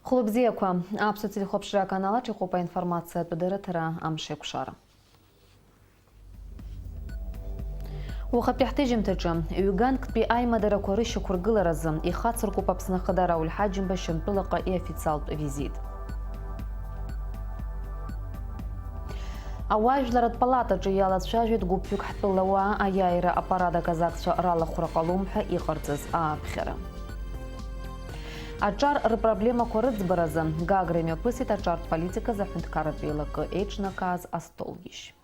Хлопзеква, абсолютно хлопшира канала, чехопа информация подеретера амшекушара. وخبيحتجم تجم يوغانك بي اي مدار كوريش كورغل رزم يخاطر كوبا بسنا خدارا والحاجم باش نطلق اي официал فيزيت أواج لرد بلاطة جيالة شاجد قوبيوك حتى اللواء أيايرا أبارادا كازاكسو رالا خرقالومحة إيقرتز بخيرا أجار ربرابليما كورد برزم غاغريميو بسيت أجار политика за хунткарат белок эйч наказ астолгиш.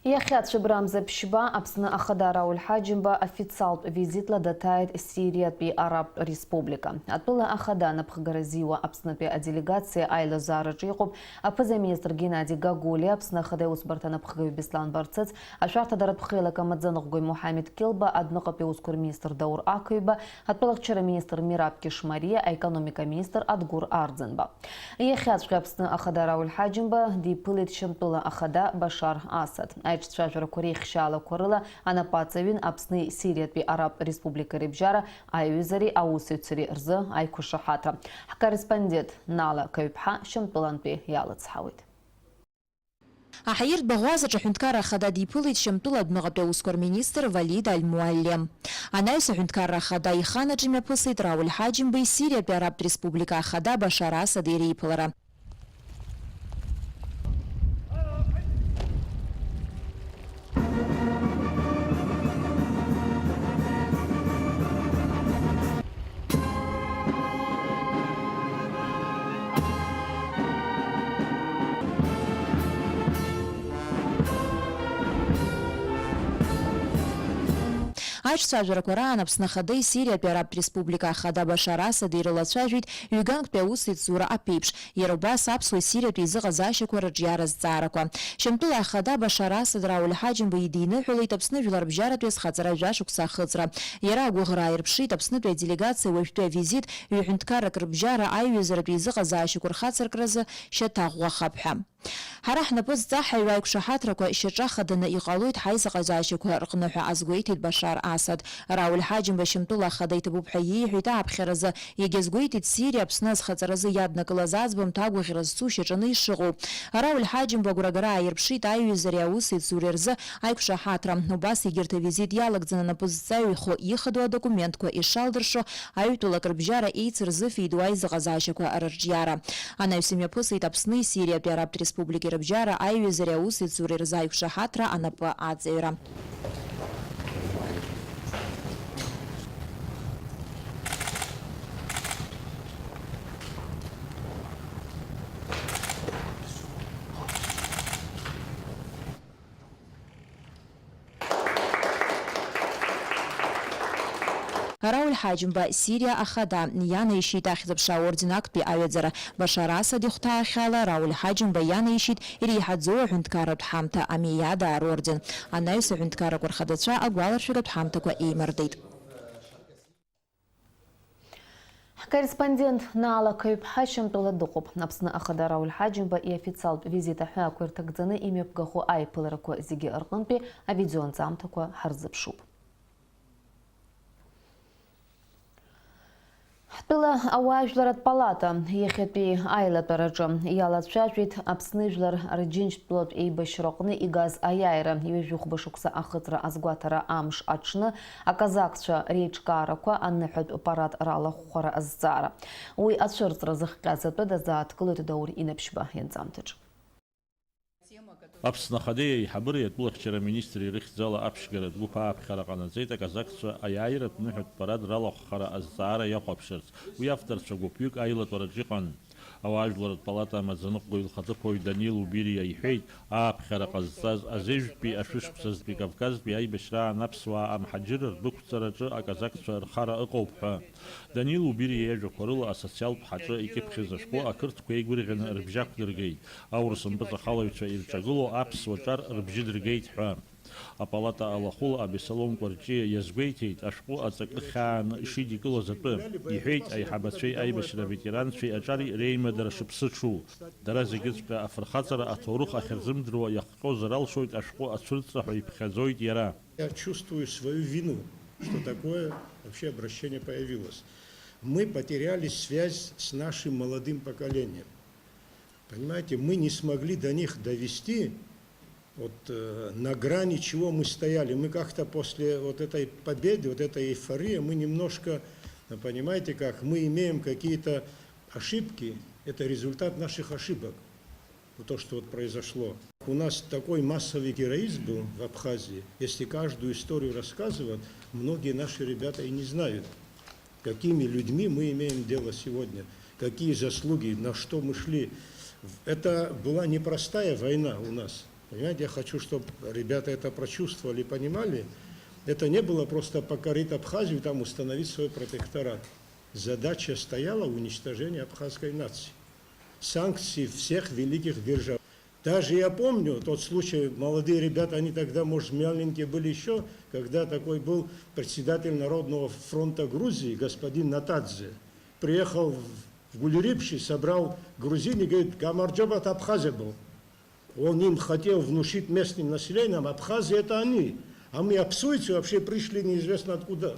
يخيات شبرام زبشبا أبسنا أخدارا والحاجمبا официал визит لدتايد سيريا بي عرب ريسبوبليكا. أطلع أخدا نبخغرزيوا أبسنا بي делегация أيلا زارة جيقوب أبزا ميستر جينادي غاغولي أبسنا خدا وسبرتا نبخغوي بسلان برцец أشارتا دارت بخيلة مدزانغوي محمد كيلبا أدنقا بيوسكور ميستر دور آكويبا أطلع تشرا ميستر ميراب كشماريا أيكономика ميستر أدغور أرزنبا. يخيات شبرابسنا أخدارا والحاجمبا دي بلد شمطلع أخدا بشار أسد. Шажара Кореи хшала корыла анапацевин апсны Сирият би Араб Республика Рибжара айвизари аусыцыри рзы айкуша хата. Корреспондент Нала Каюпха шымтылан би ялыцхауит. أحيرت بغوازة حنتكارا خدا ديبوليت شمتولا دمغبي وسكور مينيستر وليد المعلم. أنا يسو حنتكارا خدا يخانا جميع بسيط راو الحاجم بي سيريا بي عرب ريسبوبليكا خدا بشارة صديري بلرا. Айч цажара Коран апсна хадей Сирия пи Араб Республика хада башара садирила цажвит юганг пеусит зура апипш ероба сапсуи Сирия пи зыга зашиква раджяраз цараква шемтула хада башара садра улхаджим бейдины хулит апсны вилар бжара туес хацара жашукса хыцра ера гугра ирпшит апсны туе делегация уэфтуе визит юхунткара крбжара айвизара пи зыга зашиква хацар кразы шатагва хабха هرحنا بس زاحي وايك شحاتركوا الشجاخة دنا يقالويت حيث قزاشكوا رقنوح أزقويت بشار أسد راو الحاجم بشمتولا خديت بوبحيي حيتا بخيرز يجزقويت سيريا بسناس خطرز يادنا كلازاز بمتاقو خيرز سوشي جني الشغو راو الحاجم بقرقرا يربشيت ايو زرياوسي تزوريرز ايك شحاترا وباس يجرت فيزيت يالك زنا بزاوي خو يخدوا دوكومنتكوا إشالدرشو ايو تولا كربجارا ايترز في دواي زغزاشكوا أرجيارا أنا يسمي بوسيت بسني سيريا بيراب Республики Рабджара айвизаря усит зурир зайк шахатра анапа адзейра. راول حاجم با سيريا أخدا يانا يشيد أخذ بشا أورديناك بي آيوزر بشارة صديقتا خالا راول حاجم با يانا يشيد إريحة زوع هندكارة بحامتا أميادا أوردين أنا يسو هندكارة كورخدتشا أقوالر شغل بحامتا كو إي مرديد. Корреспондент Нала Каюпха шымтылы дұқып. Напсына ақыда Рауль Хаджимба и официал визита хя квертагдзаны имя пгаху ай пылырыку зиги ырғынпи, а видеон замтаку харзып шуб. Пила ауажларат палата ехепи айла тараджам ялат шажвит абсныжлар рджинч плот и башрокны и газ аяйра южух башукса ахытра азгуатара амш ачны аказакча речка раква аннахат аппарат рала хора аззара уй атшыртра захказата да заткылыты даур инапшба янзамтыч أبسنا خدي حبرية بلغ شرا مينيستري ريخ زالا أبشكرت بوبا بخرقنا زيتا كازاكسا أيايرت نحت براد رالو خرا الزارة يقوب شرس ويفتر شغوبيوك أيلت ورجيقان أواجلرت بلاتا مزنق قويل خطبوي دانيل وبيريا يحيد بخرق الزاز أزيج بي أشوش بساز بي كافكاز بي أي بشراع نفسوا أم حجر دوك سرجا أكازاكسا خرا أقوبها دانيل وبيريا يجو قرلا أساسيال بحاجة إيكيب خيزاشقو أكرت كويقوري غن ربجاك درجي أورسن بزا خالويتشا إرشاقلو أبس وجار ربجي درجيت حام أبلاتا ألاخول أبي سلام قرجي يزبيتيت أشقو أتكلخان شيدي كله زبم يحيت أي حبت شيء أي بشر فيتيران في أجاري ريم درش بسشو درازي جزء أفرخاتر أتوروخ آخر زمدرو يخقو زرال شويت أشقو أتشرت رح يبخزويت يرا. Я чувствую свою вину, что такое вообще обращение появилось. мы потеряли связь с нашим молодым поколением. Понимаете, мы не смогли до них довести, вот на грани чего мы стояли. Мы как-то после вот этой победы, вот этой эйфории, мы немножко, понимаете как, мы имеем какие-то ошибки, это результат наших ошибок, вот то, что вот произошло. У нас такой массовый героизм был в Абхазии, если каждую историю рассказывать, многие наши ребята и не знают, какими людьми мы имеем дело сегодня, какие заслуги, на что мы шли. Это была непростая война у нас. Понимаете, я хочу, чтобы ребята это прочувствовали, понимали. Это не было просто покорить Абхазию, там установить свой протекторат. Задача стояла уничтожение абхазской нации. Санкции всех великих держав. Даже я помню тот случай, молодые ребята, они тогда, может, маленькие были еще, когда такой был председатель Народного фронта Грузии, господин Натадзе, приехал в Гулерипши, собрал грузин и говорит, Гамарджоба от Абхазии был. Он им хотел внушить местным населением, Абхазия это они, а мы абсуйцы вообще пришли неизвестно откуда.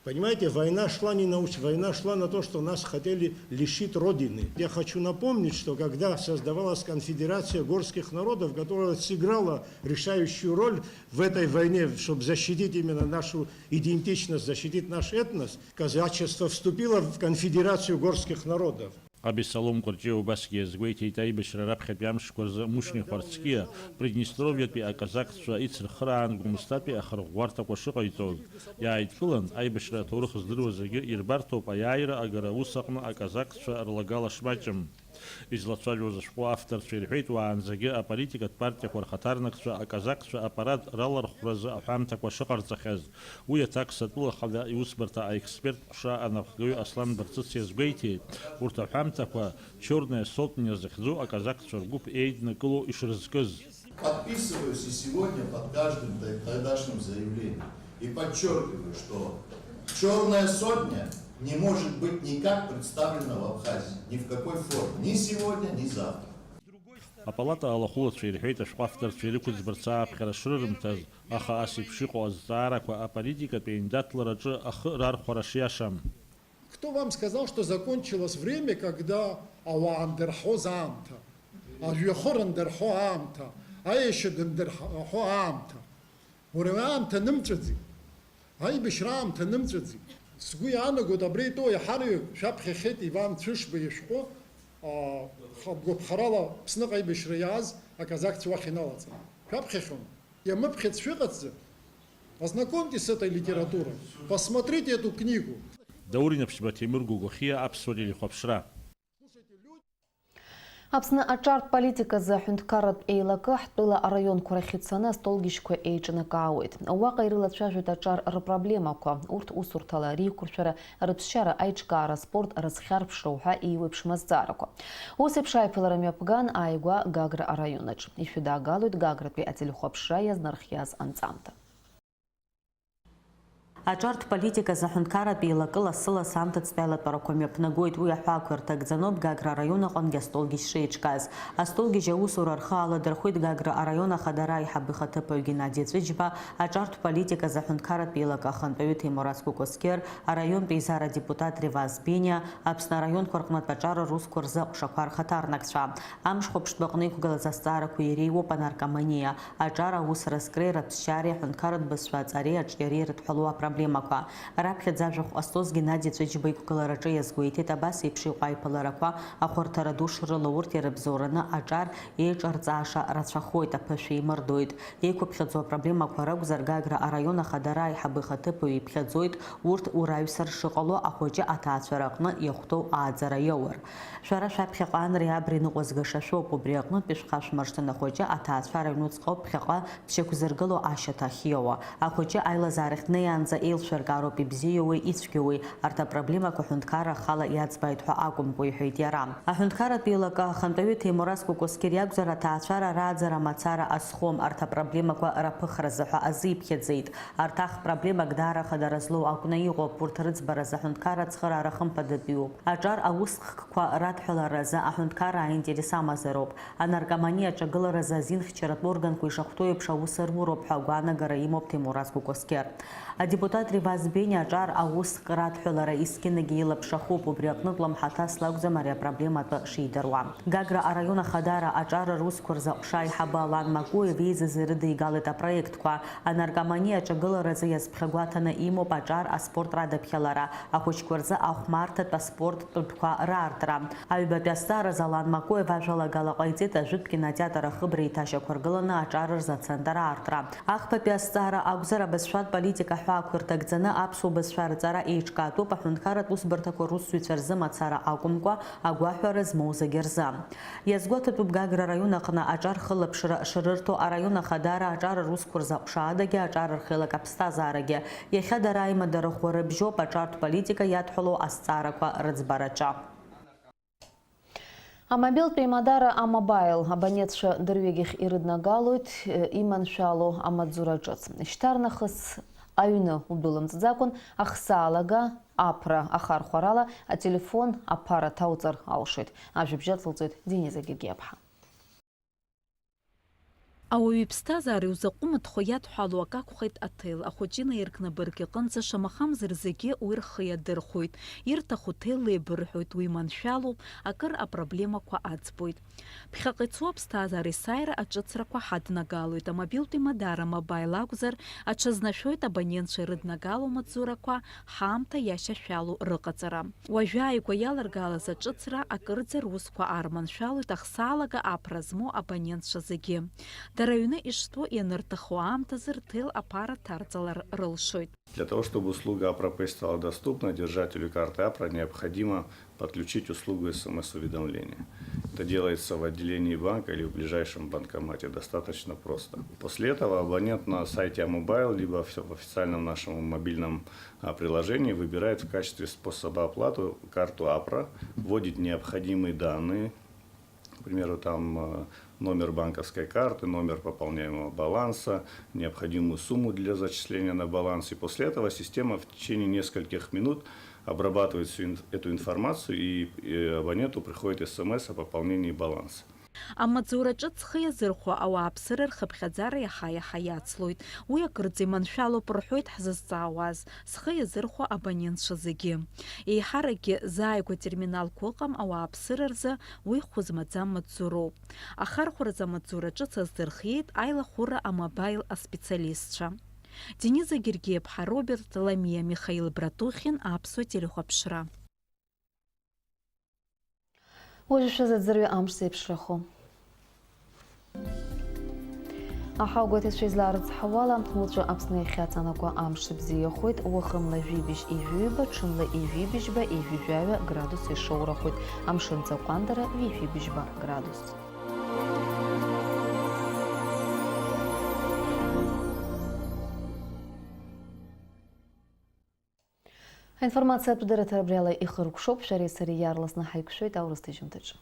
Понимаете, война шла не на война шла на то, что нас хотели лишить Родины. Я хочу напомнить, что когда создавалась конфедерация горских народов, которая сыграла решающую роль в этой войне, чтобы защитить именно нашу идентичность, защитить наш этнос, казачество вступило в конфедерацию горских народов. Абиссалом Курчеу Баския, Згуэти Тайбешра Рабхет Ямшкурза Мушни Хварцкия, Приднестровье пи Аказакцу Ицрхран Гумстапи Ахаргварта Кошикайтов. Я Айткулан, Айбешра Турух Здрузаги, Ирбартоп Аяйра Агара Усакна Аказакцу Арлагала Шмачем. Из Лацалю зашпу автор Черхейт Ваанзаги, а политика партия Хвархатарнакцу Аказакцу аппарат Ралар Храза Афамта Кошикарцахез. Уя так сатула Хада и Усбарта, а эксперт Ша Анахгой Аслан Барцисия Згуэти, Уртафам таква черная сотня захзу, а казак цургуб эйд на кулу и шрызкыз. Подписываюсь и сегодня под каждым тогдашним заявлением и подчеркиваю, что черная сотня не может быть никак представлена в Абхазии, ни в какой форме, ни сегодня, ни завтра. А палата Аллахула Черхейта Швафтер Черикут Сберца Пхарашрымтаз, Аха Асип Шико Азараква, а политика Пейндатла Раджа Ахрар Хорашьяшам. Кто вам сказал, что закончилось время, когда ауандерхо заамта, аюхорандерхо амта, аешедендерхо амта, уреамта немцедзи, айбешрамта немцедзи. Сгуяна годабрейто и харю шапхехет Иван Цюшбешко, гобхарала пснак айбешрияз, а казак цвахиналаца. Шапхехон. Я мепхет швегатзе. Ознакомьтесь с этой литературой, посмотрите эту книгу. Даурина Пшбатимир Гугухия Апсурили Хопшра. Апсна ачарт политика за хюнткарат эйлака хтыла район Курахицана столгишко эйчна кауит. Уака ирила чажут ачар проблемако. Урт усуртала рикуршара рыбшара айчкара спорт расхарпшауха и вебшмаздарако. Осип шайпеларами апган айгуа гагра районач. Ифюда галует гагра пи ателюхопшра язнархияз анцамта. Аҿартә политика заҳәынҭқарратә еилакыла сыла самҭацәтәалатәарақәа мҩаԥнагоит уи аҳәақәа рҭагӡаноуп Гагра араион аҟынгьы астолгьы шреиҿкааз. Астолгьежь аусура рхы аладырхәит Гагра араион ахадара аиҳабы ихаҭыԥаҩ Геннади Ҵәыџьба, аҿартә политика заҳәынҭқарратә еилак ахантәаҩы Ҭемураз Кәыкәскьыр, араионтә еизара депутат Реваз Бениа, Аԥсны араионқәа рҟнытә аҿар русқәа рзы ҟәшақәа рхаҭарнакцәа. Амшхәаԥштәы аҟны иқәгылаз азҵаарақәа иреиуоуп анаркоманиа, аҿар аусура зкреи раԥсшьареи аҳәынҭқарратә бызшәа аҵареи аҿиареи ирыдҳәалоу апроблемақәа. Раԥхьаӡа ажәахә ҟазҵоз Геннади Ҵәыџьба иқәгылараҿы иазгәеиҭеит абас еиԥш иҟоу аиԥыларақәа ахәарҭара ду шрыла урҭ ирыбзоураны аҿар еиҿарҵааша рацәахоит, аԥышәа еимырдоит. Еиқәыԥхьаӡоу апроблемақәа ракәзар Гагра араион ахадара аиҳабы ихаҭыԥаҩ иԥхьаӡоит урҭ ураҩсыр шыҟало ахәыҷы аҭаацәара аҟны иахәҭоу ааӡара иаур. Шәара шәаԥхьаҟа анреи абреи ныҟәазгаша шәоуп, убри аҟнытә ишәхашәмыршҭын ахәыҷы аҭаацәара аҩнуҵҟоуп ԥхьаҟа дшьақәзыргыло ашьаҭахь иоуа. Ахәыҷы аилазаарахь днеиаанӡа еилшәыргароуп ибзиоуи ицәгьоуи, арҭ апроблемақәа аҳәынҭқарра ахала иаӡбааит ҳәа акәымкәа иҳәеит иара. Аҳәынҭқарратә еилак ахантәаҩы Ҭемураз Кәыкәскьыр иакәзар аҭаацәара рааӡара мацара азхом, арҭ апроблемақәа раԥыхразы ҳәа азиԥхьаӡеит. Арҭ ах-проблемак даара хадара злоу акәны иҟоуп, урҭ рыӡбараз аҳәынҭқарра ацхыраара хымԥадатәиуп. Аҿар аусхкқәа радҳәаларазы аҳәынҭқарра аинтерес амазароуп. Анаркоманиа аҿагыларазы азинхьчаратә органқәа ишахәҭоу еиԥш аус руроуп ҳәа агәаанагара имоуп Ҭемураз Кәыкәскьыр. адепутат Риваз Бени аҿар аус кратҳәалара искьынагьы илаԥшахоуп, убри аҟнытә лымҳаҭас лакәӡам ари апроблема атәы шидыруа. Гагра араион ахадара аҿар русқәа рзаҟәша аиҳабы Алан Макуев еизаз ирыдигалеит апроектқәа. Анаркоманиа аҿагыларазы иазԥхьагәаҭаны имоуп аҿар аспорт радаԥхьалара, ахәыҷқәа рзы ахәмарҭатә аспорттәқәа раартра. Аҩбатәи азҵаараз Алан Макуев ажәалагала ҟаиҵеит ажәытә кинотеатр ахыбра еиҭашьақәа ргыланы аҿар рзы ацентр аартра. Ахԥатәи азҵаара акәзар абызшәатә политика ҳәаақәа рҭагӡаны аԥсуа бызшәа рҵара еиҿкаатәуп аҳәынҭқарратә усбарҭақәа русзуҩцәа рзы мацара акәымкәа агәаҳәара змоу зегьы рзы. Иазгәаҭатәуп Гагра араион аҟны аҿар хылаԥшра шрырҭо араион ахадара аҿар русқәа рзаҟәшаадагьы аҿар рхеилак аԥсҭазаарагьы. Иахьа дара аимадарахәа рыбжьоуп аҿартә политика иадҳәало азҵаарақәа рыӡбараҿы. Амобилтәи Мадара амобайл абонентцәа дырҩегьых ирыднагалоит иманшәало амаҵзура ҿыц. Шьҭарнахыс аҩны удәылымҵӡакәан ахсаалага аԥра ахархәарала ателефон аԥара ҭауҵар алшоит. Ажәабжьы ацылҵоит Денис Агиргиаԥҳа. Ауаҩы иԥсҭазаара иузаҟәымҭхо иадҳәало ак акәхеит аҭел. Ахәыҷы инаиркны бырг иҟынӡа шамахамзар зегьы уи рхы иадырхәоит. Ирҭаху ҭел еибырҳәоит, уи маншәалоуп, акыр апроблемақәа аӡбоит. Ԥхьаҟа ицо аԥсҭазаара есааира аҿыцрақәа ҳаднагалоит. Амобилтәи Мадара мобайл акәзар, аҽазнашәоит абонентцәа ирыднагало маҵзурақәа ҳаамҭа иашьашәалоу рыҟаҵара. Уажәы ааигәа иаларгалаз аҿыцра акырӡа русқәа аарманшәалоит ахсаалага аԥра змоу абонентцәа зегьы. Дара аҩны иштәу ианырҭаху аамҭазы рҭел аԥара ҭарҵалар рылшоит. Для того, чтобы услуга АПРА стала доступна, держателю карты АПРА необходимо подключить услугу СМС-уведомления. Это делается в отделении банка или в ближайшем банкомате. Достаточно просто. После этого абонент на сайте Амобайл, либо в официальном нашем мобильном приложении выбирает в качестве способа оплаты карту АПРА, вводит необходимые данные, к примеру, там номер банковской карты, номер пополняемого баланса, необходимую сумму для зачисления на баланс. И после этого система в течение нескольких минут обрабатывает всю эту информацию, и абоненту приходит СМС о пополнении баланса. Амаҵзура ҿыц зхы иазырхәо ауааԥсыра рхыԥхьаӡара иаҳа-иаҳа иацлоит. Уи акырӡа иманшәалоуп рҳәоит ҳзызҵаауаз, зхы иазырхәо абонентцәа зегьы. Еиҳаракгьы зааигәа терминалқәа ыҟам ауааԥсыра рзы уи хәы-змаӡам маҵзуроуп. Ахархәаразы амаҵзура ҿыц аздырхиеит аилахәыра амобайл аспециалистцәа. Денис Агиргиаԥҳа, Роберт Ламиа, Михаил Братухин, аԥсуа телехәаԥшра. Уажәшәа заӡырҩы амш зеиԥшрахо. Аҳаугәаҭацәа излаарыцҳауала, уаҵәы Аԥсны иахьаҵанакуа амш бзиахоит, уахымла жәибжь ижәыҩба, ҽынла ижәибжьба, ижәижәаҩа градус ишоурахоит. Амшын ҵаҟәандара wijәибжьба градус. Аинформациатә дырраҭара абри ала ихыркәшоуп, шәареи сареи иаарласны ҳаиқәшәоит аурыс ҭыжьымҭаҿы.